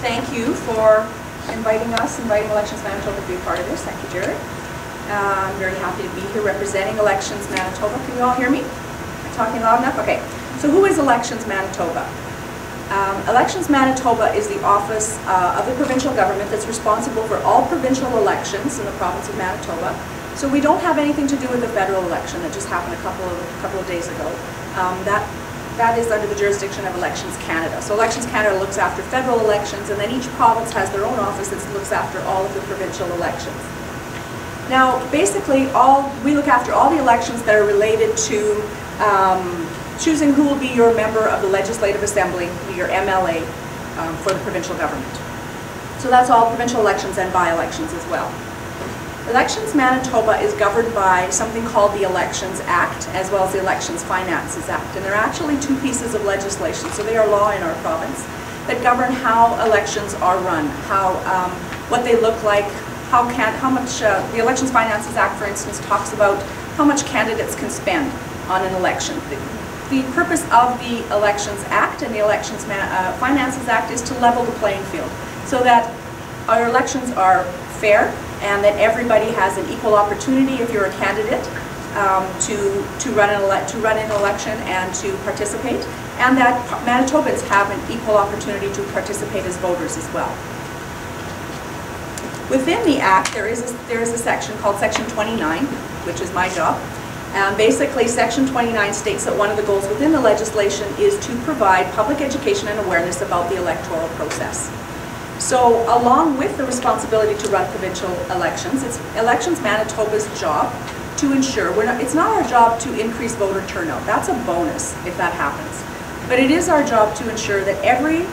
thank you for inviting Elections Manitoba to be a part of this. Thank you, Jared. I'm very happy to be here representing Elections Manitoba. Can you all hear me? Am I talking loud enough? Okay. So who is Elections Manitoba? Elections Manitoba is the office of the provincial government that's responsible for all provincial elections in the province of Manitoba. So we don't have anything to do with the federal election that just happened a couple of days ago. That is under the jurisdiction of Elections Canada. So Elections Canada looks after federal elections, and then each province has their own office that looks after all of the provincial elections. Now, basically, we look after all the elections that are related to choosing who will be your member of the Legislative Assembly, your MLA, for the provincial government. So that's all provincial elections and by-elections as well. Elections Manitoba is governed by something called the Elections Act, as well as the Elections Finances Act. And they're actually two pieces of legislation, so they are law in our province, that govern how elections are run, what they look like, how much, the Elections Finances Act, for instance, talks about how much candidates can spend on an election. The purpose of the Elections Act and the Elections Finances Act is to level the playing field, so that our elections are fair, and that everybody has an equal opportunity, if you're a candidate, to run an election and to participate, and that Manitobans have an equal opportunity to participate as voters as well. Within the Act, there is a section called Section 29, which is my job. Basically, Section 29 states that one of the goals within the legislation is to provide public education and awareness about the electoral process. So, along with the responsibility to run provincial elections, it's Elections Manitoba's job to ensure, it's not our job to increase voter turnout. That's a bonus if that happens. But it is our job to ensure that every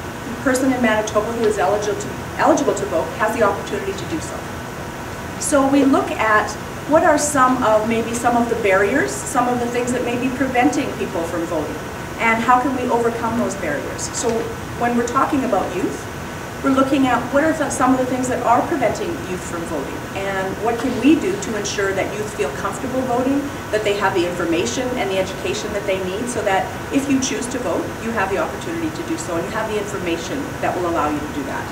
person in Manitoba who is eligible to vote has the opportunity to do so. So we look at what are some of the barriers, some of the things that may be preventing people from voting, and how can we overcome those barriers. So when we're talking about youth, we're looking at what are some of the things that are preventing youth from voting, and what can we do to ensure that youth feel comfortable voting, that they have the information and the education that they need, so that if you choose to vote, you have the opportunity to do so, and you have the information that will allow you to do that.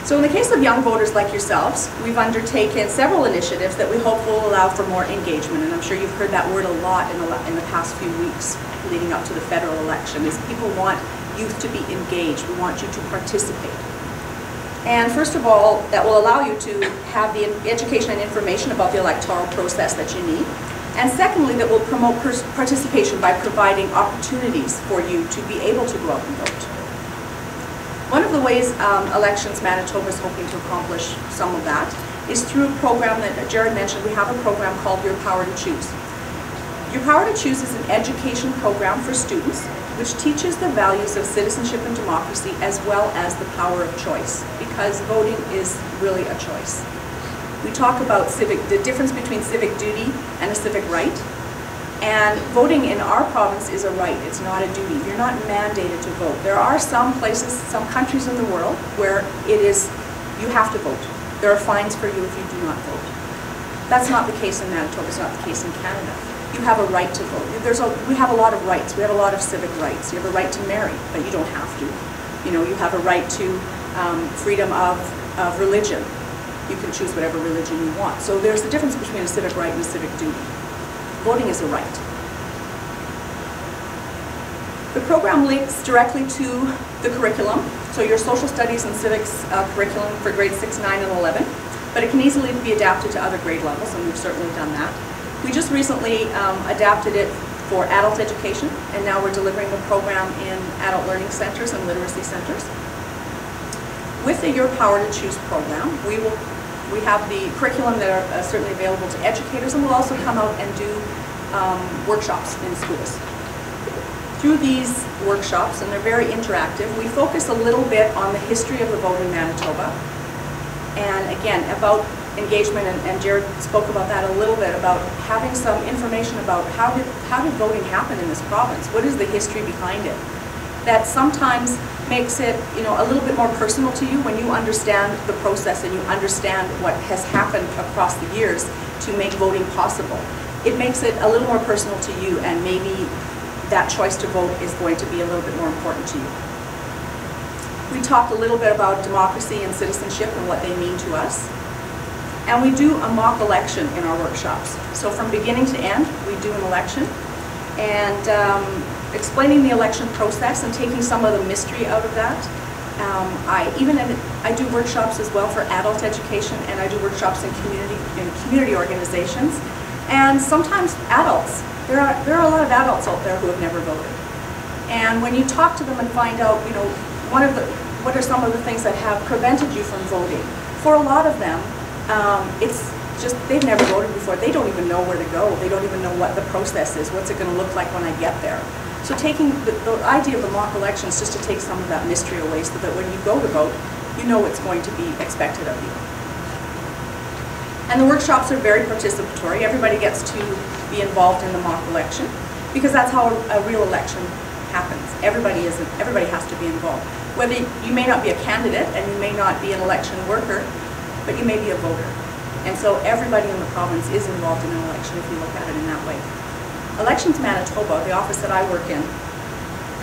So in the case of young voters like yourselves, we've undertaken several initiatives that we hope will allow for more engagement, and I'm sure you've heard that word a lot in the past few weeks leading up to the federal election, is people want youth to be engaged. We want you to participate. And first of all, that will allow you to have the education and information about the electoral process that you need. And secondly, that will promote participation by providing opportunities for you to be able to go out and vote. One of the ways Elections Manitoba is hoping to accomplish some of that is through a program that Jared mentioned. We have a program called Your Power to Choose. Your Power to Choose is an education program for students which teaches the values of citizenship and democracy, as well as the power of choice, because voting is really a choice. We talk about the difference between civic duty and a civic right, and voting in our province is a right, it's not a duty. You're not mandated to vote. There are some places, some countries in the world where you have to vote. There are fines for you if you do not vote. That's not the case in Manitoba, it's not the case in Canada. You have a right to vote. We have a lot of rights. We have a lot of civic rights. You have a right to marry, but you don't have to. You have a right to freedom of religion. You can choose whatever religion you want. So there's a difference between a civic right and a civic duty. Voting is a right. The program links directly to the curriculum, so your social studies and civics curriculum for grades 6, 9, and 11, but it can easily be adapted to other grade levels, and we've certainly done that. We just recently adapted it for adult education, and now we're delivering the program in adult learning centers and literacy centers. With the Your Power to Choose program, we have the curriculum that are certainly available to educators, and we'll also come out and do workshops in schools. Through these workshops, and they're very interactive, we focus a little bit on the history of the vote in Manitoba, and again, about engagement, and Jared spoke about that a little bit, about having some information about how did voting happen in this province? What is the history behind it? That sometimes makes it a little bit more personal to you when you understand the process and you understand what has happened across the years to make voting possible. It makes it a little more personal to you, and maybe that choice to vote is going to be a little bit more important to you. We talk a little bit about democracy and citizenship and what they mean to us. And we do a mock election in our workshops. So from beginning to end, we do an election. And explaining the election process and taking some of the mystery out of that. I do workshops as well for adult education, and I do workshops in community organizations. And sometimes adults, there are a lot of adults out there who have never voted. And when you talk to them and find out, you know, what are some of the things that have prevented you from voting? For a lot of them, it's just they've never voted before. They don't even know where to go. They don't even know what the process is. What's it going to look like when I get there? So taking the idea of the mock election is just to take some of that mystery away so that when you go to vote, you know what's going to be expected of you. And the workshops are very participatory. Everybody gets to be involved in the mock election because that's how a real election happens. Everybody has to be involved. Whether you may not be a candidate and you may not be an election worker, but you may be a voter. And so everybody in the province is involved in an election if you look at it in that way. Elections Manitoba, the office that I work in,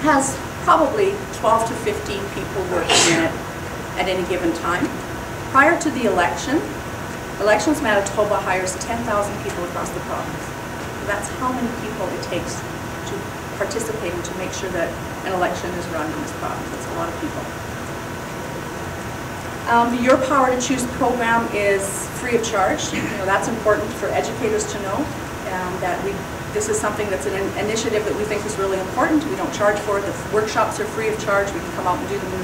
has probably 12 to 15 people working in it at any given time. Prior to the election, Elections Manitoba hires 10,000 people across the province. So that's how many people it takes to participate and to make sure that an election is run in this province. That's a lot of people. The Your Power to Choose program is free of charge. You know, that's important for educators to know that this is something that's an initiative that we think is really important. We don't charge for it. The workshops are free of charge. We can come out and do them in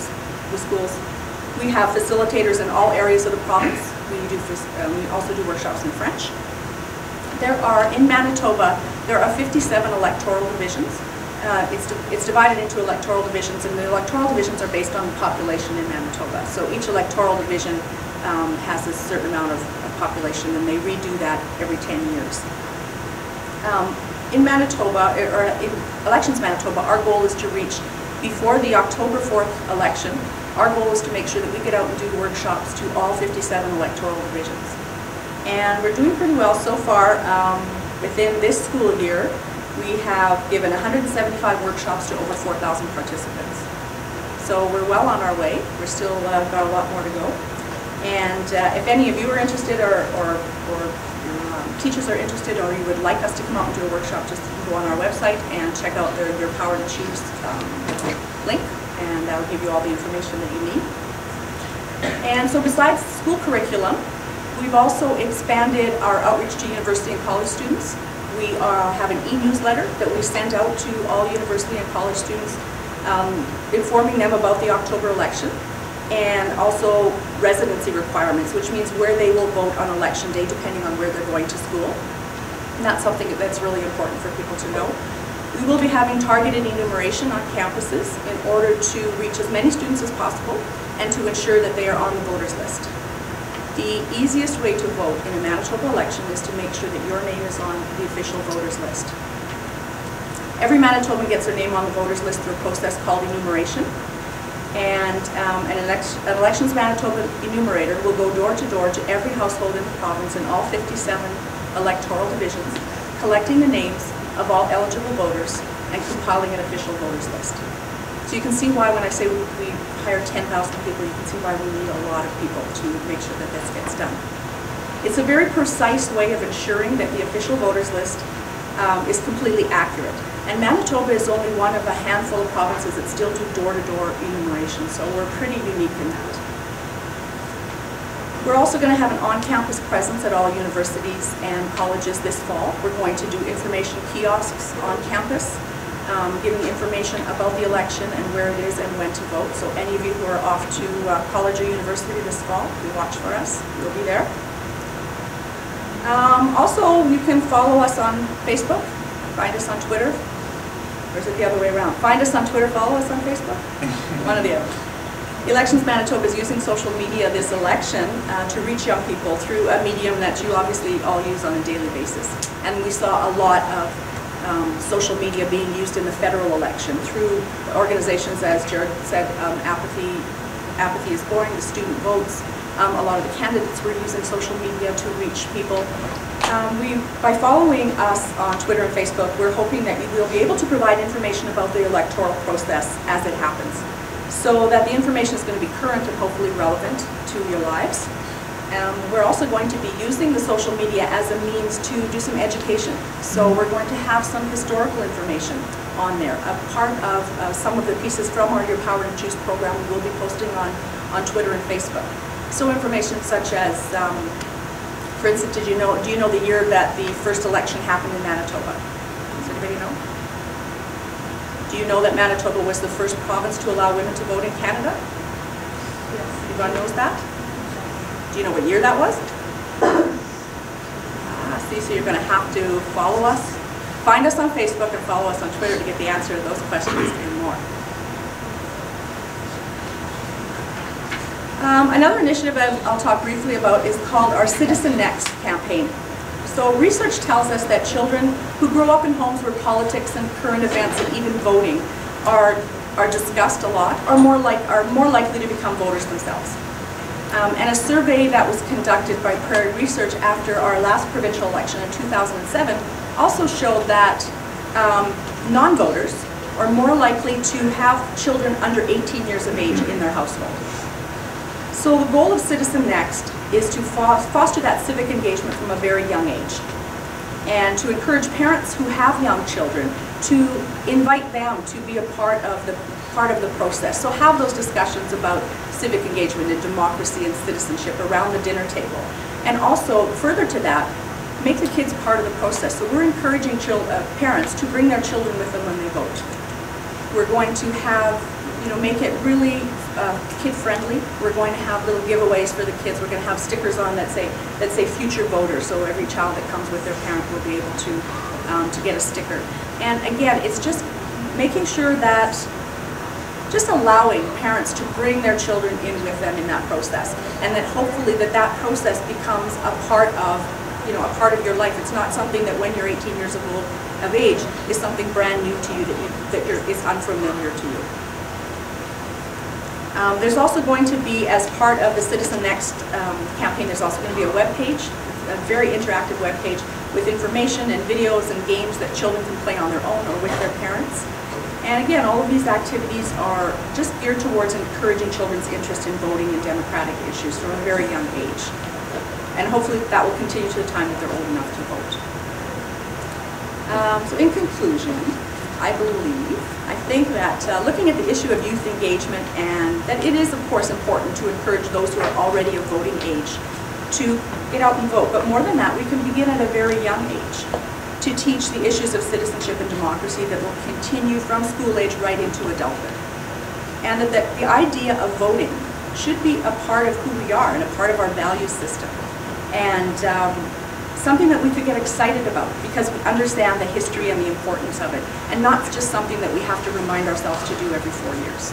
the schools. We have facilitators in all areas of the province. We also do workshops in French. In Manitoba, there are 57 electoral divisions. It's divided into electoral divisions, and the electoral divisions are based on the population in Manitoba. So each electoral division has a certain amount of population, and they redo that every 10 years. In Manitoba, or in Elections Manitoba, our goal is to reach, before the October 4th election, our goal is to make sure that we get out and do workshops to all 57 electoral divisions. And we're doing pretty well so far. Within this school year, we have given 175 workshops to over 4,000 participants. So we're well on our way. We're still got a lot more to go. And if any of you are interested, or teachers are interested, or you would like us to come out and do a workshop, just go on our website and check out the Your Power to Choose link, and that will give you all the information that you need. And so besides school curriculum, we've also expanded our outreach to university and college students. We have an e-newsletter that we send out to all university and college students, informing them about the October election, and also residency requirements, which means where they will vote on election day depending on where they're going to school. And that's something that's really important for people to know. We will be having targeted enumeration on campuses in order to reach as many students as possible and to ensure that they are on the voters list. The easiest way to vote in a Manitoba election is to make sure that your name is on the official voters list. Every Manitoban gets their name on the voters list through a process called enumeration. And an Elections Manitoba enumerator will go door to door to every household in the province in all 57 electoral divisions, collecting the names of all eligible voters and compiling an official voters list. So you can see why when I say we hire 10,000 people, you can see why we need a lot of people to make sure that this gets done. It's a very precise way of ensuring that the official voters list is completely accurate. And Manitoba is only one of a handful of provinces that still do door-to-door enumeration, so we're pretty unique in that. We're also going to have an on-campus presence at all universities and colleges this fall. We're going to do information kiosks on campus, giving information about the election and where it is and when to vote. So any of you who are off to college or university this fall, you watch for us. We'll be there. Also, you can follow us on Facebook, find us on Twitter. Or is it the other way around? Find us on Twitter, follow us on Facebook? One or the other. Elections Manitoba is using social media this election to reach young people through a medium that you obviously all use on a daily basis. And we saw a lot of social media being used in the federal election through organizations, as Jared said, Apathy is Boring, the student votes. A lot of the candidates were using social media to reach people. By following us on Twitter and Facebook, we're hoping that you will be able to provide information about the electoral process as it happens. so that the information is going to be current and hopefully relevant to your lives. We're also going to be using the social media as a means to do some education. So we're going to have some historical information on there. A part of some of the pieces from our Your Power to Choose program we will be posting on Twitter and Facebook. So information such as, for instance, do you know the year that the first election happened in Manitoba? Does anybody know? Do you know that Manitoba was the first province to allow women to vote in Canada? Yes. Everyone knows that? Do you know what year that was? See, so you're going to have to follow us. Find us on Facebook and follow us on Twitter to get the answer to those questions and more. Another initiative I'll talk briefly about is called our Citizen Next campaign. So research tells us that children who grow up in homes where politics and current events and even voting are discussed a lot are more likely to become voters themselves. And a survey that was conducted by Prairie Research after our last provincial election in 2007 also showed that non-voters are more likely to have children under 18 years of age in their household. So the goal of Citizen Next is to foster that civic engagement from a very young age, and to encourage parents who have young children to invite them to be a part of the process. So have those discussions about civic engagement and democracy and citizenship around the dinner table. And also, further to that, make the kids part of the process. So we're encouraging parents to bring their children with them when they vote. We're going to have, make it really kid-friendly. We're going to have little giveaways for the kids. We're going to have stickers on that say future voters. So every child that comes with their parent will be able to get a sticker. And again, it's just making sure that just allowing parents to bring their children in with them in that process, and that hopefully that process becomes a part of your life. It's not something that when you're 18 years of age is something brand new to you that is unfamiliar to you. There's also going to be, as part of the Citizen Next campaign, there's also going to be a web page, a very interactive web page with information and videos and games that children can play on their own or with their parents. And again, all of these activities are just geared towards encouraging children's interest in voting and democratic issues from a very young age. And hopefully that will continue to the time that they're old enough to vote. So in conclusion, I think that looking at the issue of youth engagement, and that it is of course important to encourage those who are already of voting age to get out and vote. But more than that, we can begin at a very young age to teach the issues of citizenship and democracy that will continue from school age right into adulthood. And that the idea of voting should be a part of who we are and a part of our value system. And something that we could get excited about because we understand the history and the importance of it, and not just something that we have to remind ourselves to do every 4 years.